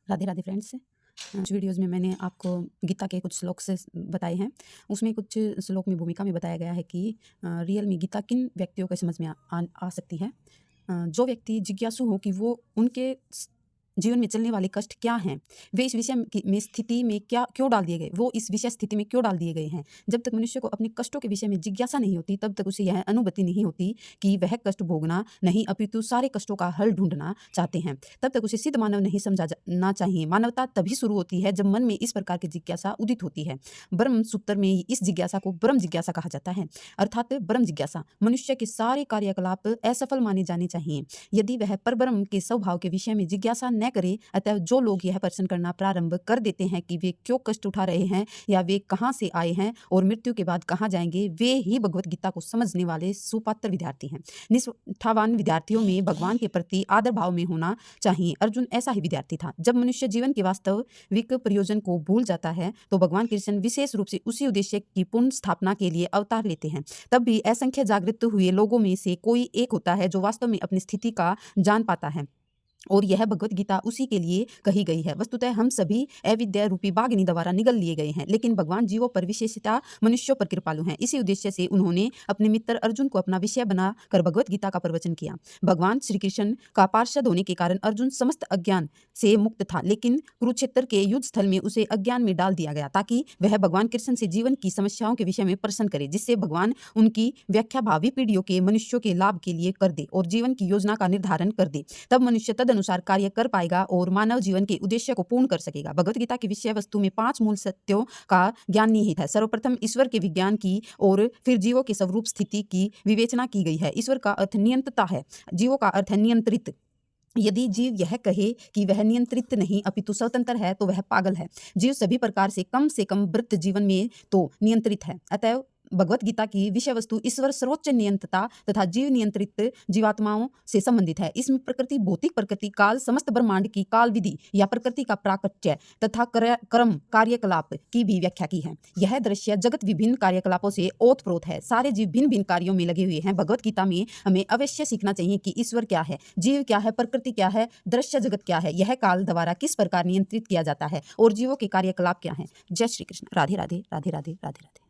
Radhe Radhe friends. कुछ videos में मैंने आपको गीता के कुछ श्लोक से बताए हैं। उसमें कुछ श्लोक में भूमिका में बताया गया है कि रियल में गीता किन व्यक्तियों को समझ में आ सकती है। जो व्यक्ति जिज्ञासु हो कि वो उनके जीवन में चलने वाले कष्ट क्या हैं, वे इस विषय में स्थिति में क्या क्यों डाल दिए गए, वो इस विषय स्थिति में क्यों डाल दिए गए हैं। जब तक मनुष्य को अपने कष्टों के विषय में जिज्ञासा नहीं होती, तब तक उसे यह अनुभूति नहीं होती कि वह कष्ट भोगना नहीं अपितु सारे कष्टों का हल ढूंढना चाहते हैं। तब तक उसे सिद्ध मानव नहीं समझना चाहिए। मानवता तभी शुरू होती है जब मन में इस प्रकार की जिज्ञासा उदित होती है। ब्रह्म सूत्र में इस जिज्ञासा को ब्रह्म जिज्ञासा कहा जाता है, अर्थात ब्रह्म जिज्ञासा। मनुष्य के सारे कार्यकलाप असफल माने जाने चाहिए यदि वह परब्रह्म के स्वभाव के विषय में जिज्ञासा न करे। अतः जो लोग यह प्रश्न करना प्रारंभ कर देते हैं कि वे क्यों कष्ट उठा रहे हैं या वे कहाँ से आए हैं और मृत्यु के बाद कहाँ जाएंगे, वे ही भगवत गीता को समझने वाले सुपात्र विद्यार्थी हैं। निष्ठावान विद्यार्थियों में भगवान के प्रति आदर भाव में होना चाहिए। अर्जुन ऐसा ही विद्यार्थी था। जब मनुष्य जीवन के वास्तविक प्रयोजन को भूल जाता है तो भगवान कृष्ण विशेष रूप से उसी उद्देश्य की पुनः स्थापना के लिए अवतार लेते हैं। तब भी असंख्य जागृत हुए लोगों में से कोई एक होता है जो वास्तव में अपनी स्थिति का जान पाता है, और यह भगवत गीता उसी के लिए कही गई है। वस्तुतः हम सभी अविद्या रूपी बागनी द्वारा निगल लिए गए हैं, लेकिन भगवान जीवों पर विशेषता मनुष्यों पर कृपालु हैं। इसी उद्देश्य से उन्होंने अपने मित्र अर्जुन को अपना विषय बनाकर भगवत गीता का प्रवचन किया। भगवान श्री कृष्ण का पार्षद होने के कारण अर्जुन समस्त अज्ञान से मुक्त था, लेकिन कुरुक्षेत्र के युद्ध स्थल में उसे अज्ञान में डाल दिया गया ताकि वह भगवान कृष्ण से जीवन की समस्याओं के विषय में प्रश्न करे, जिससे भगवान उनकी व्याख्या भावी पीढ़ियों के मनुष्यों के लाभ के लिए कर दे और जीवन की योजना का निर्धारण कर दे। तब मनुष्य अनुसार कार्य कर पाएगा और मानव जीवन के उद्देश्य को पूर्ण कर सकेगा। भगवत गीता की विषय वस्तु में 5 मूल सत्यों का ज्ञान निहित है। सर्वप्रथम ईश्वर के विज्ञान की और फिर जीवों के स्वरूप स्थिति की विवेचना की गई है। ईश्वर का अर्थ नियंत्रता है, जीवों का अर्थ है नियंत्रित। यदि जीव यह कहे कि वह नियंत्रित नहीं अपितु स्वतंत्र है तो वह पागल है। जीव सभी प्रकार से कम वृत्त जीवन में तो नियंत्रित है। अतएव भगवत गीता की विषय वस्तु ईश्वर सर्वोच्च नियंत्रता तथा जीव नियंत्रित जीवात्माओं से संबंधित है। इसमें प्रकृति, भौतिक प्रकृति, काल, समस्त ब्रह्मांड की काल विधि या प्रकृति का प्राकट्य तथा क्रम कार्यकलाप की भी व्याख्या की है। यह दृश्य जगत विभिन्न कार्यकलापों से ओतप्रोत है। सारे जीव भिन्न भिन्न कार्यों में लगे हुए हैं। भगवत गीता में हमें अवश्य सीखना चाहिए कि ईश्वर क्या है, जीव क्या है, प्रकृति क्या है, दृश्य जगत क्या है, यह काल द्वारा किस प्रकार नियंत्रित किया जाता है और जीवों के कार्यकलाप क्या है। जय श्री कृष्ण। राधे राधे राधे राधे राधे राधे।